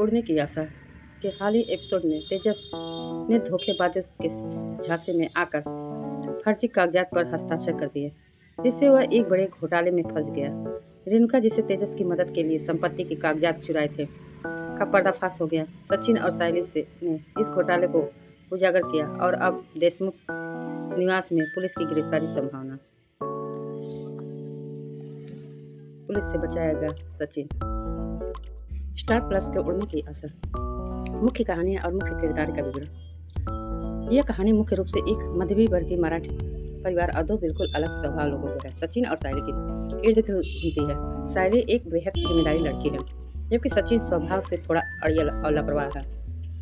उड़ने की आशा के हाल ही एपिसोड में तेजस ने धोखेबाजों के झांसे में आकर फर्जी कागजात पर हस्ताक्षर कर दिए, जिससे वह एक बड़े घोटाले में फंस गया। रेणुका, जिसे तेजस की मदद के लिए संपत्ति के कागजात चुराए थे, का पर्दाफाश हो गया। सचिन और साइली ने इस घोटाले को उजागर किया और अब देशमुख निवास में पुलिस की गिरफ्तारी संभावना। पुलिस से बचाया गया सचिन। स्टार प्लस के उड़ने की आशा। मुख्य कहानियाँ और मुख्य किरदार का विवरण। यह कहानी मुख्य रूप से एक मध्यवर्गीय मराठी परिवार और दो बिल्कुल अलग स्वभाव लोगों को है, सचिन और साइली की इर्द गिर्द घूमती है। साइली एक बेहद जिम्मेदारी लड़की है, जबकि सचिन स्वभाव से थोड़ा अड़ियल और लापरवाह है।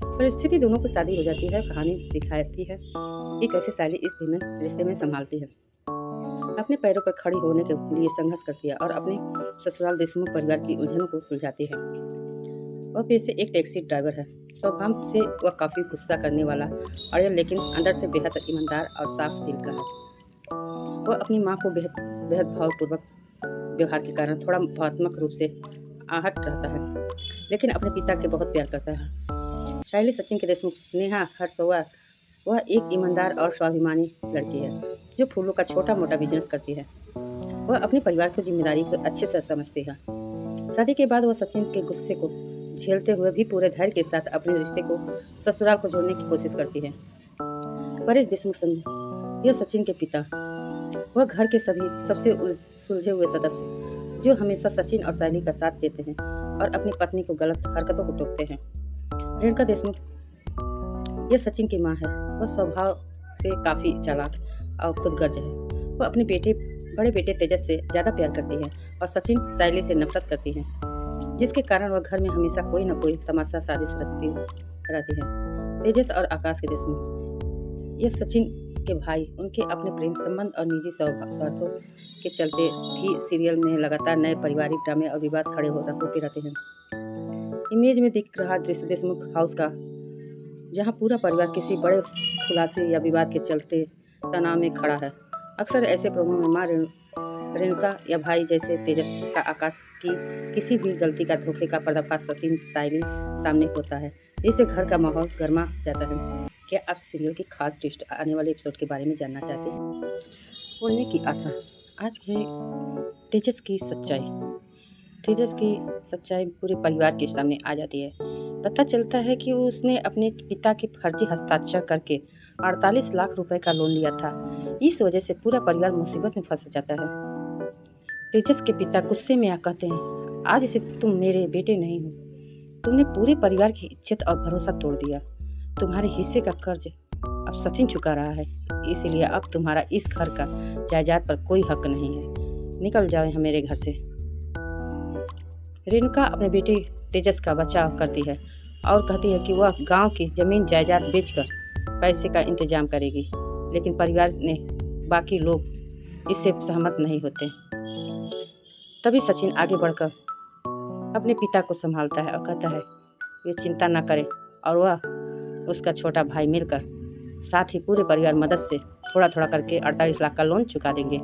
परिस्थिति दोनों को शादी हो जाती है। कहानी दिखाती है कि कैसे साइली इस भीमन रिश्ते में संभालती है, अपने पैरों पर खड़ी होने के लिए संघर्ष करती है और अपने ससुराल देशमुख परिवार की उलझनों को सुलझाती है। वह पेशे एक टैक्सी ड्राइवर है। स्वभाव से वह काफ़ी गुस्सा करने वाला और लेकिन अंदर से बेहद ईमानदार और साफ दिल का है। वह अपनी माँ को बेहद भावपूर्वक व्यवहार के कारण थोड़ा भावनात्मक रूप से आहत रहता है, लेकिन अपने पिता के बहुत प्यार करता है। साइली सचिन के देशमुख नेहा हरसोवा, वह एक ईमानदार और स्वाभिमानी लड़की है जो फूलों का छोटा मोटा बिजनेस करती है। वह अपने परिवार की जिम्मेदारी को अच्छे से समझती है। शादी के बाद वह सचिन के गुस्से को झेलते हुए भी पूरे धैर्य के साथ अपने रिश्ते को ससुराल को जोड़ने की कोशिश करती है। परेश देशमुख समझे, यह सचिन के पिता, वह घर के सबसे सुलझे हुए सदस्य जो हमेशा सचिन और साइली का साथ देते हैं और अपनी पत्नी को गलत हरकतों को टोकते हैं। रेणुका देशमुख, यह सचिन की माँ है। वह स्वभाव से काफ़ी चालाक और खुदगर्ज है। वह अपने बड़े बेटे तेजस से ज़्यादा प्यार करती है और सचिन साइली से नफरत करती है, जिसके कारण वह घर में हमेशा कोई न कोई तमाशा साजिश रचती रहती है। तेजस और आकाश के देशमुख, यह सचिन के भाई, उनके अपने प्रेम संबंध और निजी स्वार्थों के चलते भी सीरियल में लगातार नए पारिवारिक ड्रामे और विवाद खड़े होते रहते हैं। इमेज में दिख रहा दृश्य देशमुख हाउस का, जहां पूरा परिवार किसी बड़े खुलासे या विवाद के चलते तनाव में खड़ा है। अक्सर ऐसे प्रोमो में माँ रेणुका या भाई जैसे तेजस का आकाश की किसी भी गलती का धोखे का पर्दाफाश सचिन साइली सामने होता है, जिससे घर का माहौल गर्मा जाता है। क्या आप सीरियल की खास ट्विस्ट आने वाले एपिसोड के बारे में जानना चाहते हैं? उड़ने की आशा। आज भी तेजस की सच्चाई पूरे परिवार के सामने आ जाती है। पता चलता है कि उसने अपने पिता के फर्जी हस्ताक्षर करके 48 लाख रुपए का लोन लिया था। इस वजह से पूरा परिवार मुसीबत में फंस जाता है। तेजस के पिता गुस्से में कहते हैं, आज से तुम मेरे बेटे नहीं हो। तुमने पूरे परिवार की इज्जत और भरोसा तोड़ दिया। तुम्हारे हिस्से का कर्ज अब सचिन चुका रहा है, इसीलिए अब तुम्हारा इस घर का जायदाद पर कोई हक नहीं है। निकल जाओ मेरे घर से। रेणुका अपने बेटे तेजस का बचाव करती है और कहती है कि वह गांव की जमीन जायदाद बेचकर पैसे का इंतजाम करेगी, लेकिन परिवार ने बाकी लोग इससे सहमत नहीं होते। तभी सचिन आगे बढ़कर अपने पिता को संभालता है और कहता है वे चिंता न करे, और वह उसका छोटा भाई मिलकर साथ ही पूरे परिवार मदद से थोड़ा थोड़ा करके 48 लाख का लोन चुका देंगे।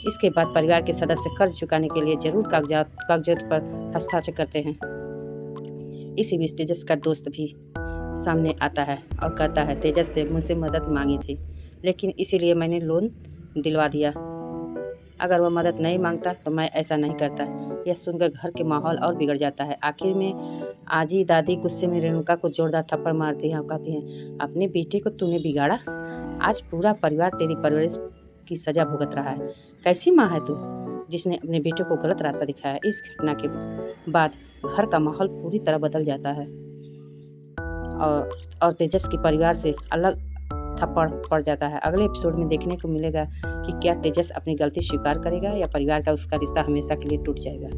इसके बाद परिवार के सदस्य कर्ज चुकाने के लिए जरूर कागजात पर हस्ताक्षर करते हैं। इसी बीच तेजस का दोस्त भी सामने आता है और कहता है तेजस से मुझसे मदद मांगी थी, लेकिन इसीलिए मैंने लोन दिलवा दिया। अगर वह मदद नहीं मांगता तो मैं ऐसा नहीं करता। यह सुनकर घर के माहौल और बिगड़ जाता है। आखिर में आजी दादी गुस्से में रेणुका को जोरदार थप्पड़ मारती हैं और कहती हैं, अपने बेटे को तूने बिगाड़ा। आज पूरा परिवार तेरी परवरिश की सजा भुगत रहा है। कैसी माँ है तू, जिसने अपने बेटे को गलत रास्ता दिखाया। इस घटना के बाद घर का माहौल पूरी तरह बदल जाता है और तेजस के परिवार से अलग थप्पड़ पड़ जाता है। अगले एपिसोड में देखने को मिलेगा कि क्या तेजस अपनी गलती स्वीकार करेगा या परिवार का उसका रिश्ता हमेशा के लिए टूट जाएगा।